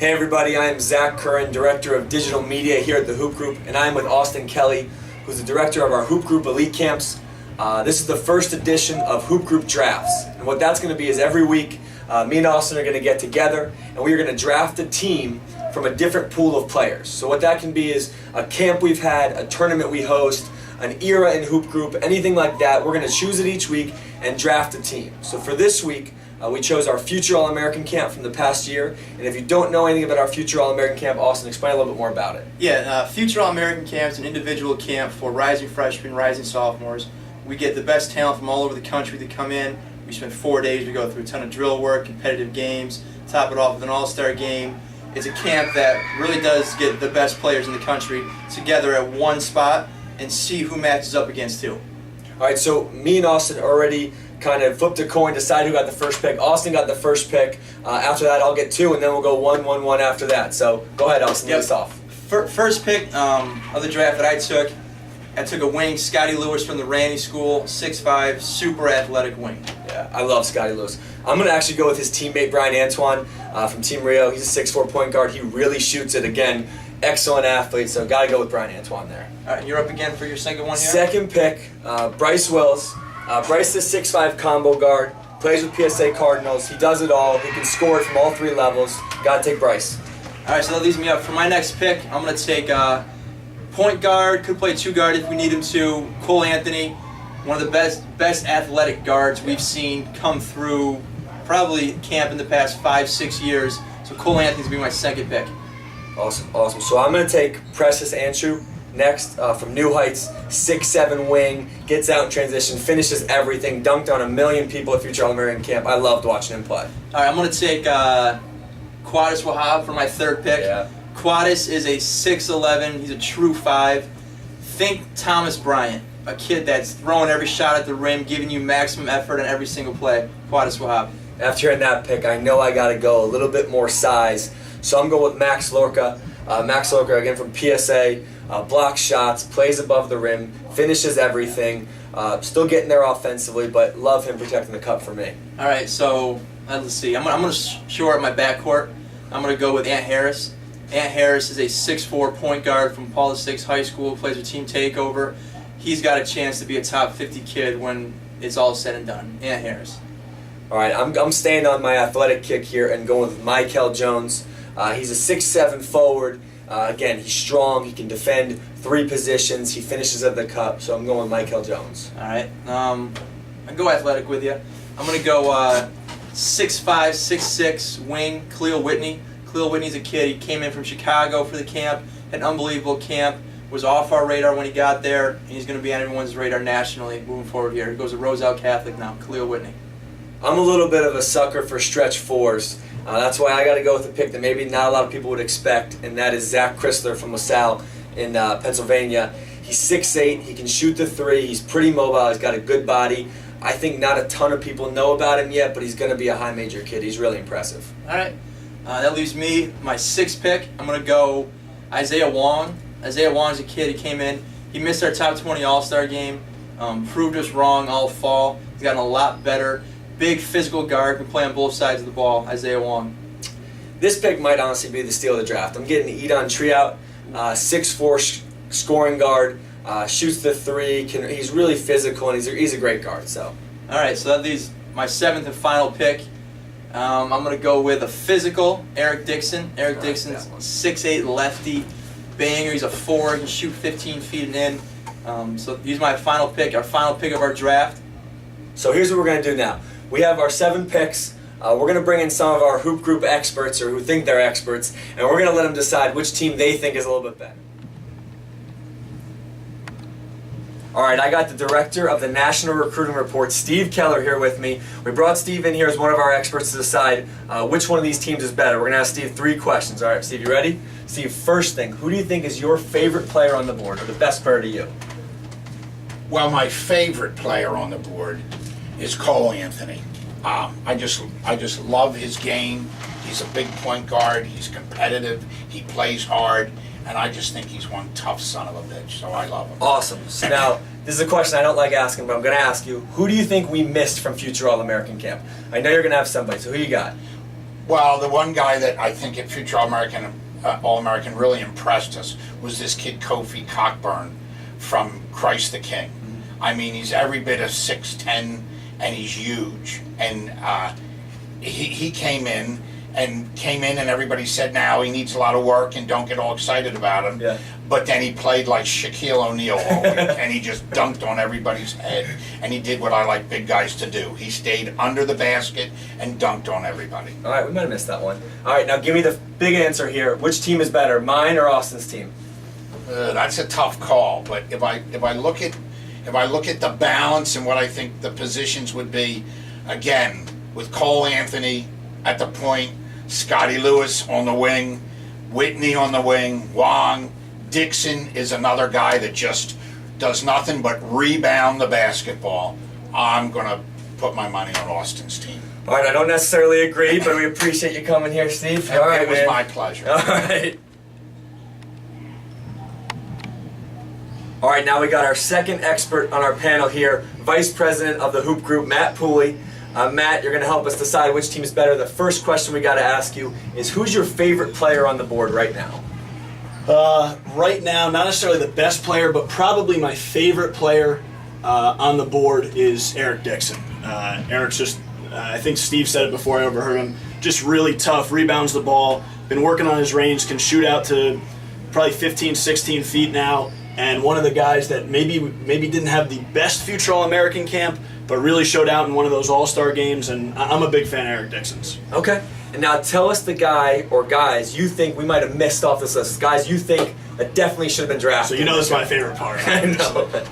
Hey everybody, I am Zach Curran, Director of Digital Media here at the Hoop Group, and I am with Austin Kelly, who's the Director of our Hoop Group Elite Camps. This is the first edition of Hoop Group Drafts, and what that's going to be is every week me and Austin are going to get together, and we are going to draft a team from a different pool of players. So what that can be is a camp we've had, a tournament we host, an era in Hoop Group, anything like that. We're going to choose it each week and draft a team. So for this week, we chose our Future All-American Camp from the past year. And if you don't know anything about our Future All-American Camp, Austin, explain a little bit more about it. Yeah, Future All-American Camp is an individual camp for rising freshmen, rising sophomores. We get the best talent from all over the country to come in. We spend 4 days. We go through a ton of drill work, competitive games, top it off with an all-star game. It's a camp that really does get the best players in the country together at one spot and see who matches up against who. All right, so me and Austin already kind of flipped a coin, decide who got the first pick. Austin got the first pick. After that, I'll get two, and then we'll go 1-1-1 after that. So go ahead, Austin, lead us off. First pick of the draft that I took a wing, Scotty Lewis from the Randy School, 6'5", super athletic wing. Yeah, I love Scotty Lewis. I'm going to actually go with his teammate, Brian Antoine from Team Rio. He's a 6'4" point guard. He really shoots it. Again, excellent athlete, so got to go with Brian Antoine there. All right, you're up again for your second one here? Second pick, Bryce Wills. Bryce is a 6'5" combo guard, plays with PSA Cardinals. He does it all. He can score it from all three levels. Got to take Bryce. All right, so that leaves me up. For my next pick, I'm going to take point guard, could play two guard if we need him to, Cole Anthony, one of the best athletic guards we've seen come through probably camp in the past 5-6 years. So Cole Anthony's going to be my second pick. Awesome. So I'm going to take Precious Anshu next from New Heights, 6'7" wing, gets out in transition, finishes everything, dunked on a million people at Future All-American Camp. I loved watching him play. All right, I'm going to take Quaddis Wahab for my third pick. Yeah. Quaddis is a 6'11", he's a true 5. Think Thomas Bryant, a kid that's throwing every shot at the rim, giving you maximum effort on every single play. Quaddis Wahab. After hearing that pick, I know I got to go a little bit more size, so I'm going with Max Lorca. Max Lorca, again from PSA, blocks shots, plays above the rim, finishes everything. Still getting there offensively, but love him protecting the cup for me. All right, so let's see. I'm going to shore up my backcourt. I'm going to go with Ant Harris. Ant Harris is a 6'4" point guard from Paulus 6 High School, plays with Team Takeover. He's got a chance to be a top 50 kid when it's all said and done. Ant Harris. All right, I'm staying on my athletic kick here and going with Michael Jones. He's a 6'7" forward. Again, he's strong. He can defend three positions. He finishes at the cup, so I'm going with Michael Jones. All right. I go athletic with you. I'm going to go 6'5", 6'6" wing, Khalil Whitney. Khalil Whitney's a kid. He came in from Chicago for the camp, had an unbelievable camp, was off our radar when he got there, and he's going to be on everyone's radar nationally moving forward here. He goes to Roselle Catholic now, Khalil Whitney. I'm a little bit of a sucker for stretch fours. That's why I got to go with a pick that maybe not a lot of people would expect, and that is Zach Chrysler from LaSalle in Pennsylvania. He's 6'8", he can shoot the three, he's pretty mobile, he's got a good body. I think not a ton of people know about him yet, but he's going to be a high major kid. He's really impressive. All right. That leaves me, my sixth pick. I'm going to go Isaiah Wong. Isaiah Wong's a kid. He came in. He missed our top 20 All-Star game. Proved us wrong all fall. He's gotten a lot better. Big physical guard. Can play on both sides of the ball. Isaiah Wong. This pick might honestly be the steal of the draft. I'm getting Edon Triout, 6'4" scoring guard. Shoots the three. He's really physical, and he's a great guard. So. All right. So that leaves my seventh and final pick. I'm going to go with a physical, Eric Dixon. Eric Dixon's 6'8" lefty, banger. He's a 4. He can shoot 15 feet and in. So he's my final pick, our final pick of our draft. So here's what we're going to do now. We have our 7 picks. We're going to bring in some of our Hoop Group experts, or who think they're experts, and we're going to let them decide which team they think is a little bit better. All right, I got the director of the National Recruiting Report, Steve Keller, here with me. We brought Steve in here as one of our experts to decide which one of these teams is better. We're going to ask Steve 3 questions. All right, Steve, you ready? Steve, first thing, who do you think is your favorite player on the board, or the best player to you? Well, my favorite player on the board is Cole Anthony. I just love his game. He's a big point guard. He's competitive. He plays hard. And I just think he's one tough son of a bitch, so I love him. Awesome. So now, this is a question I don't like asking, but I'm going to ask you, who do you think we missed from Future All-American Camp? I know you're going to have somebody, so who you got? Well, the one guy that I think at Future All-American really impressed us was this kid Kofi Cockburn from Christ the King. I mean, he's every bit of 6'10", and he's huge. And he came in and everybody said now he needs a lot of work and don't get all excited about him. Yeah. But then he played like Shaquille O'Neal all week, and he just dunked on everybody's head, and he did what I like big guys to do. He stayed under the basket and dunked on everybody. All right, we might have missed that one. All right, now give me the big answer here. Which team is better, mine or Austin's team? That's a tough call, but if I look at the balance and what I think the positions would be, again, with Cole Anthony at the point, Scotty Lewis on the wing, Whitney on the wing, Wong, Dixon is another guy that just does nothing but rebound the basketball. I'm going to put my money on Austin's team. All right, I don't necessarily agree, but we appreciate you coming here, Steve. All right, it was man. my pleasure. All right. All right, now we got our second expert on our panel here, Vice President of the Hoop Group, Matt Pooley. Matt, you're going to help us decide which team is better. The first question we got to ask you is, who's your favorite player on the board right now? Right now, not necessarily the best player, but probably my favorite player on the board is Eric Dixon. Eric's just, I think Steve said it before I overheard him, just really tough, rebounds the ball, been working on his range, can shoot out to probably 15, 16 feet now, and one of the guys that maybe didn't have the best future All-American camp, but really showed out in one of those All-Star games, and I'm a big fan of Eric Dixon's. Okay. And now tell us the guy or guys you think we might have missed off this list. Guys you think that definitely should have been drafted. So you know this is my favorite part. I know.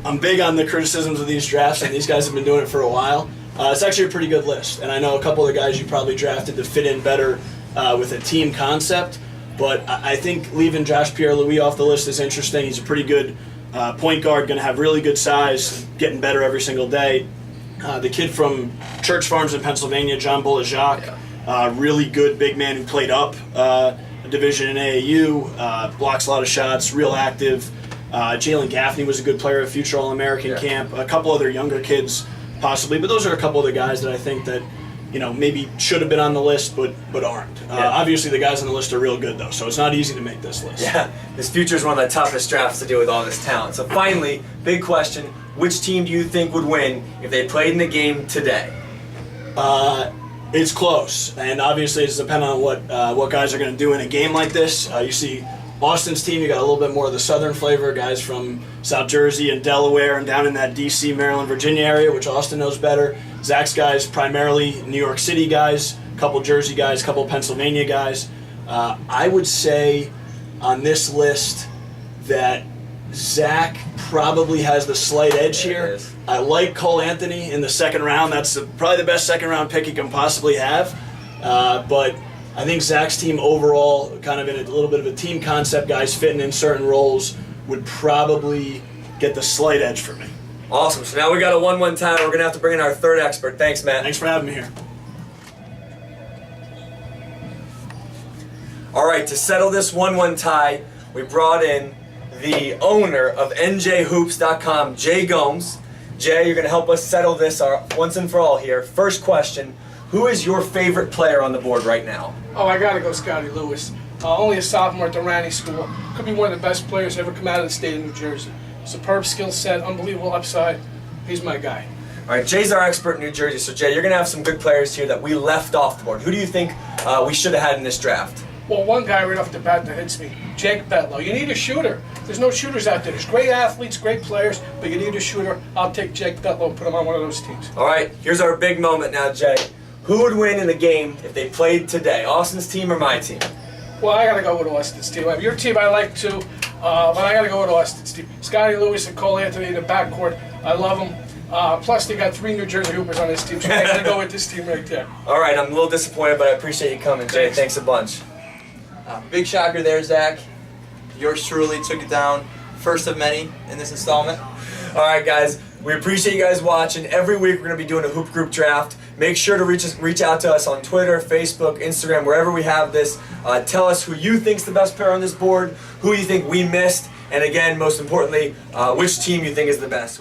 I'm big on the criticisms of these drafts, and these guys have been doing it for a while. It's actually a pretty good list, and I know a couple of the guys you probably drafted to fit in better with a team concept, but I think leaving Josh Pierre-Louis off the list is interesting. He's a pretty good point guard, going to have really good size, getting better every single day. The kid from Church Farms in Pennsylvania, John Bolajak, really good big man who played up a division in AAU, blocks a lot of shots, real active. Jalen Gaffney was a good player at Future All-American camp. A couple other younger kids possibly, but those are a couple of the guys that I think that maybe should have been on the list but aren't. Obviously the guys on the list are real good though, so it's not easy to make this list. Yeah, this future is one of the toughest drafts to do with all this talent. So finally, big question, which team do you think would win if they played in the game today? It's close, and obviously it's dependent on what guys are going to do in a game like this. You see Austin's team, you got a little bit more of the southern flavor, guys from South Jersey and Delaware and down in that D.C., Maryland, Virginia area, which Austin knows better. Zach's guys, primarily New York City guys, a couple Jersey guys, a couple Pennsylvania guys. I would say on this list that Zach probably has the slight edge here. I like Cole Anthony in the second round. That's probably the best second round pick he can possibly have. But I think Zach's team overall, kind of in a little bit of a team concept, guys fitting in certain roles, would probably get the slight edge for me. Awesome. So now we got a 1-1 tie. We're going to have to bring in our third expert. Thanks, Matt. Thanks for having me here. All right, to settle this 1-1 tie, we brought in the owner of NJHoops.com, Jay Gomes. Jay, you're going to help us settle this once and for all here. First question, who is your favorite player on the board right now? Oh, I gotta go Scotty Lewis. Only a sophomore at the Ranney School. Could be one of the best players to ever come out of the state of New Jersey. Superb skill set, unbelievable upside. He's my guy. All right, Jay's our expert in New Jersey. So, Jay, you're going to have some good players here that we left off the board. Who do you think we should have had in this draft? Well, one guy right off the bat that hits me, Jake Betlow. You need a shooter. There's no shooters out there. There's great athletes, great players, but you need a shooter. I'll take Jake Betlow and put him on one of those teams. All right, here's our big moment now, Jay. Who would win in the game if they played today? Austin's team or my team? Well, I gotta go with Austin's team. Your team I like too, but I gotta go with Austin's team. Scotty Lewis and Cole Anthony in the backcourt. I love them. Plus, they got 3 New Jersey Hoopers on this team, so I gotta go with this team right there. All right, I'm a little disappointed, but I appreciate you coming, Jay. Thanks a bunch. Big shocker there, Zach. Yours truly took it down. First of many in this installment. All right, guys. We appreciate you guys watching. Every week we're going to be doing a Hoop Group draft. Make sure to reach out to us on Twitter, Facebook, Instagram, wherever we have this. Tell us who you think's the best player on this board, who you think we missed, and again, most importantly, which team you think is the best.